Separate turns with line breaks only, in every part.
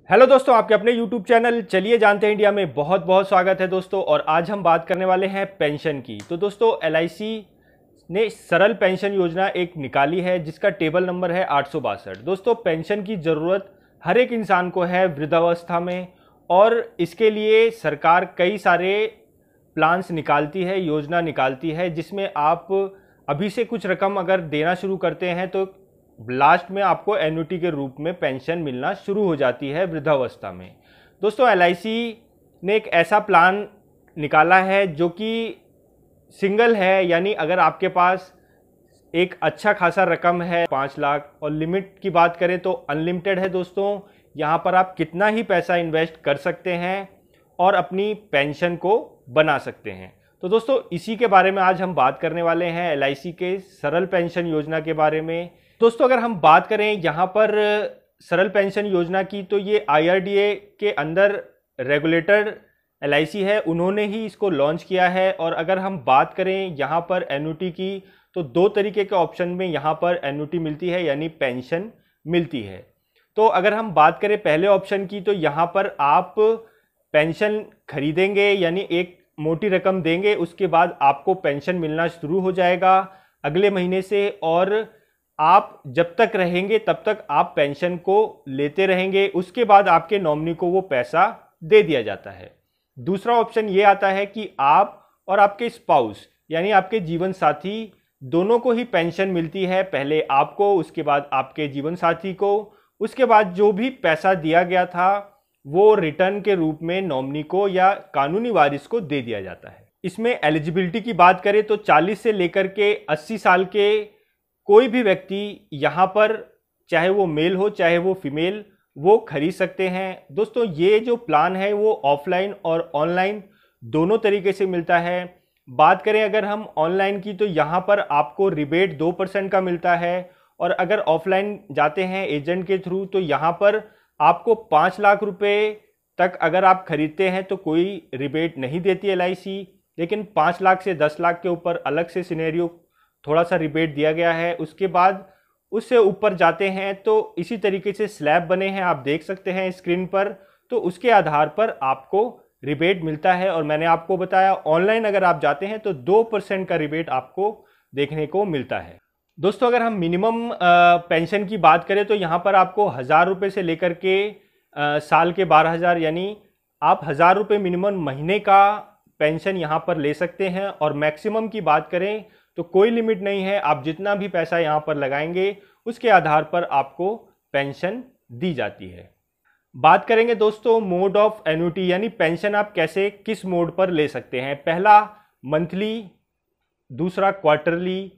Hello दोस्तों, आपके अपने YouTube चैनल चलिए जानते हैं इंडिया में बहुत बहुत स्वागत है दोस्तों। और आज हम बात करने वाले हैं पेंशन की। तो दोस्तों LIC ने सरल पेंशन योजना एक निकाली है जिसका टेबल नंबर है 862। दोस्तों पेंशन की ज़रूरत हर एक इंसान को है वृद्धावस्था में, और इसके लिए सरकार कई सारे प्लान्स निकालती है, योजना निकालती है, जिसमें आप अभी से कुछ रकम अगर देना शुरू करते हैं तो लास्ट में आपको एन्युटी के रूप में पेंशन मिलना शुरू हो जाती है वृद्धावस्था में। दोस्तों LIC ने एक ऐसा प्लान निकाला है जो कि सिंगल है, यानी अगर आपके पास एक अच्छा खासा रकम है 5 लाख, और लिमिट की बात करें तो अनलिमिटेड है दोस्तों। यहाँ पर आप कितना ही पैसा इन्वेस्ट कर सकते हैं और अपनी पेंशन को बना सकते हैं। तो दोस्तों इसी के बारे में आज हम बात करने वाले हैं, LIC के सरल पेंशन योजना के बारे में। दोस्तों अगर हम बात करें यहाँ पर सरल पेंशन योजना की, तो ये IRDA के अंदर रेगुलेटर LIC है, उन्होंने ही इसको लॉन्च किया है। और अगर हम बात करें यहाँ पर एन्युटी की, तो 2 तरीके के ऑप्शन में यहाँ पर एन्युटी मिलती है, यानी पेंशन मिलती है। तो अगर हम बात करें पहले ऑप्शन की, तो यहाँ पर आप पेंशन खरीदेंगे, यानी एक मोटी रकम देंगे, उसके बाद आपको पेंशन मिलना शुरू हो जाएगा अगले महीने से, और आप जब तक रहेंगे तब तक आप पेंशन को लेते रहेंगे। उसके बाद आपके नॉमिनी को वो पैसा दे दिया जाता है। दूसरा ऑप्शन ये आता है कि आप और आपके स्पाउस, यानी आपके जीवन साथी, दोनों को ही पेंशन मिलती है। पहले आपको, उसके बाद आपके जीवन साथी को, उसके बाद जो भी पैसा दिया गया था वो रिटर्न के रूप में नॉमिनी को या कानूनी वारिस को दे दिया जाता है। इसमें एलिजिबिलिटी की बात करें तो 40 से लेकर के 80 साल के कोई भी व्यक्ति यहाँ पर, चाहे वो मेल हो चाहे वो फीमेल, वो खरीद सकते हैं। दोस्तों ये जो प्लान है वो ऑफलाइन और ऑनलाइन दोनों तरीके से मिलता है। बात करें अगर हम ऑनलाइन की, तो यहाँ पर आपको रिबेट 2% का मिलता है, और अगर ऑफलाइन जाते हैं एजेंट के थ्रू, तो यहाँ पर आपको 5 लाख रुपए तक अगर आप खरीदते हैं तो कोई रिबेट नहीं देती LIC, लेकिन 5 लाख से 10 लाख के ऊपर अलग से सिनेरियो थोड़ा सा रिबेट दिया गया है। उसके बाद उससे ऊपर जाते हैं तो इसी तरीके से स्लैब बने हैं, आप देख सकते हैं स्क्रीन पर, तो उसके आधार पर आपको रिबेट मिलता है। और मैंने आपको बताया ऑनलाइन अगर आप जाते हैं तो 2% का रिबेट आपको देखने को मिलता है। दोस्तों अगर हम मिनिमम पेंशन की बात करें तो यहाँ पर आपको 1000 रुपये से लेकर के साल के 12,000, यानी आप 1000 रुपये मिनिमम महीने का पेंशन यहाँ पर ले सकते हैं। और मैक्सिमम की बात करें तो कोई लिमिट नहीं है, आप जितना भी पैसा यहाँ पर लगाएंगे उसके आधार पर आपको पेंशन दी जाती है। बात करेंगे दोस्तों मोड ऑफ एन्युटी, यानी पेंशन आप कैसे किस मोड पर ले सकते हैं। पहला मंथली, दूसरा क्वार्टरली,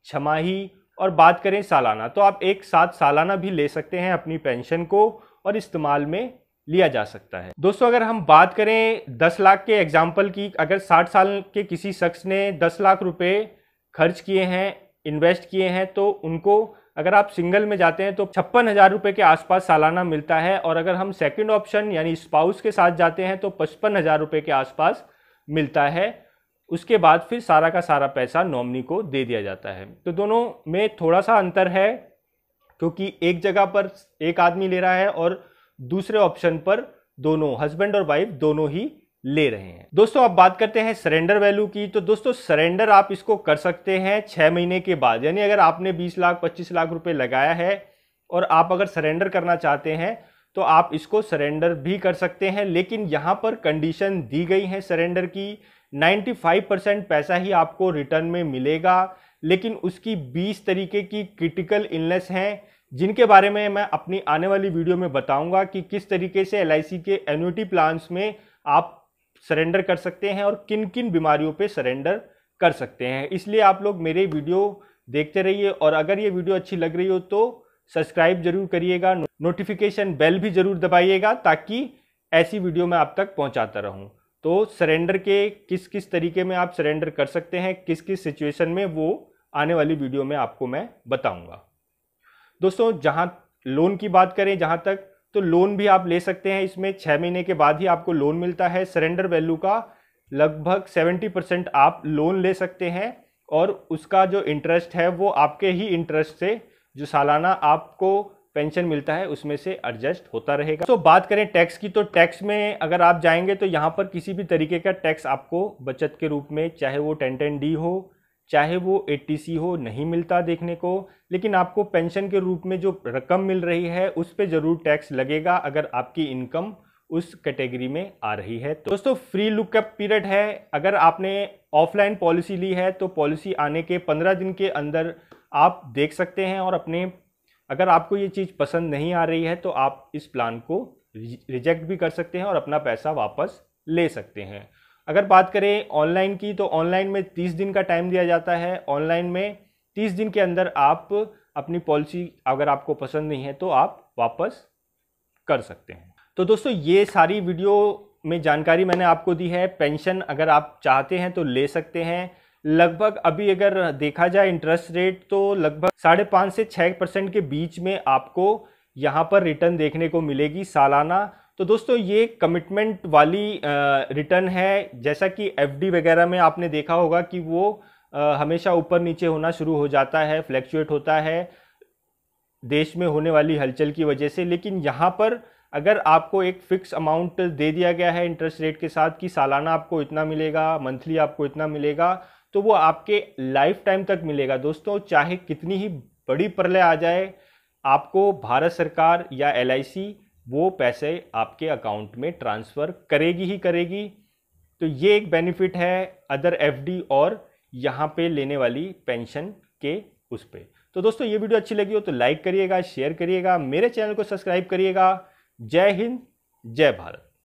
छमाही, और बात करें सालाना, तो आप एक साथ सालाना भी ले सकते हैं अपनी पेंशन को, और इस्तेमाल में लिया जा सकता है। दोस्तों अगर हम बात करें 10 लाख के एग्जाम्पल की, अगर 60 साल के किसी शख्स ने 10 लाख रुपए खर्च किए हैं, इन्वेस्ट किए हैं, तो उनको अगर आप सिंगल में जाते हैं तो 56,000 रुपये के आसपास सालाना मिलता है। और अगर हम सेकंड ऑप्शन यानी स्पाउस के साथ जाते हैं तो 55,000 रुपये के आसपास मिलता है। उसके बाद फिर सारा का सारा पैसा नॉमिनी को दे दिया जाता है। तो दोनों में थोड़ा सा अंतर है, क्योंकि एक जगह पर एक आदमी ले रहा है और दूसरे ऑप्शन पर दोनों हस्बैंड और वाइफ दोनों ही ले रहे हैं। दोस्तों अब बात करते हैं सरेंडर वैल्यू की। तो दोस्तों सरेंडर आप इसको कर सकते हैं 6 महीने के बाद, यानी अगर आपने 20 लाख 25 लाख रुपए लगाया है और आप अगर सरेंडर करना चाहते हैं तो आप इसको सरेंडर भी कर सकते हैं। लेकिन यहाँ पर कंडीशन दी गई है सरेंडर की, 95% पैसा ही आपको रिटर्न में मिलेगा, लेकिन उसकी 20 तरीके की क्रिटिकल इलनेस हैं, जिनके बारे में मैं अपनी आने वाली वीडियो में बताऊंगा कि किस तरीके से LIC के एन्युटी प्लान्स में आप सरेंडर कर सकते हैं और किन किन बीमारियों पे सरेंडर कर सकते हैं। इसलिए आप लोग मेरे वीडियो देखते रहिए, और अगर ये वीडियो अच्छी लग रही हो तो सब्सक्राइब जरूर करिएगा, नोटिफिकेशन बेल भी जरूर दबाइएगा, ताकि ऐसी वीडियो मैं आप तक पहुंचाता रहूं। तो सरेंडर के किस किस तरीके में आप सरेंडर कर सकते हैं, किस किस सिचुएशन में, वो आने वाली वीडियो में आपको मैं बताऊंगा। दोस्तों जहाँ लोन की बात करें जहाँ तक, तो लोन भी आप ले सकते हैं। इसमें 6 महीने के बाद ही आपको लोन मिलता है। सरेंडर वैल्यू का लगभग 70% आप लोन ले सकते हैं, और उसका जो इंटरेस्ट है वो आपके ही इंटरेस्ट से जो सालाना आपको पेंशन मिलता है उसमें से एडजस्ट होता रहेगा। तो बात करें टैक्स की, तो टैक्स में अगर आप जाएंगे तो यहाँ पर किसी भी तरीके का टैक्स आपको बचत के रूप में, चाहे वो 1010D हो चाहे वो 80C हो, नहीं मिलता देखने को। लेकिन आपको पेंशन के रूप में जो रकम मिल रही है उस पर जरूर टैक्स लगेगा अगर आपकी इनकम उस कैटेगरी में आ रही है। तो दोस्तों फ्री लुकअप पीरियड है। अगर आपने ऑफलाइन पॉलिसी ली है तो पॉलिसी आने के 15 दिन के अंदर आप देख सकते हैं, और अपने अगर आपको ये चीज़ पसंद नहीं आ रही है तो आप इस प्लान को रिजेक्ट भी कर सकते हैं और अपना पैसा वापस ले सकते हैं। अगर बात करें ऑनलाइन की, तो ऑनलाइन में 30 दिन का टाइम दिया जाता है। ऑनलाइन में 30 दिन के अंदर आप अपनी पॉलिसी अगर आपको पसंद नहीं है तो आप वापस कर सकते हैं। तो दोस्तों ये सारी वीडियो में जानकारी मैंने आपको दी है। पेंशन अगर आप चाहते हैं तो ले सकते हैं। लगभग अभी अगर देखा जाए इंटरेस्ट रेट तो लगभग 5.5 से 6% के बीच में आपको यहाँ पर रिटर्न देखने को मिलेगी सालाना। तो दोस्तों ये कमिटमेंट वाली रिटर्न है। जैसा कि एफडी वगैरह में आपने देखा होगा कि वो हमेशा ऊपर नीचे होना शुरू हो जाता है, फ्लैक्चुएट होता है देश में होने वाली हलचल की वजह से। लेकिन यहाँ पर अगर आपको एक फिक्स अमाउंट दे दिया गया है इंटरेस्ट रेट के साथ कि सालाना आपको इतना मिलेगा, मंथली आपको इतना मिलेगा, तो वो आपके लाइफ टाइम तक मिलेगा। दोस्तों चाहे कितनी ही बड़ी प्रलय आ जाए, आपको भारत सरकार या LIC वो पैसे आपके अकाउंट में ट्रांसफ़र करेगी ही करेगी। तो ये एक बेनिफिट है अदर FD और यहाँ पे लेने वाली पेंशन के उस पे। तो दोस्तों ये वीडियो अच्छी लगी हो तो लाइक करिएगा, शेयर करिएगा, मेरे चैनल को सब्सक्राइब करिएगा। जय हिंद, जय भारत।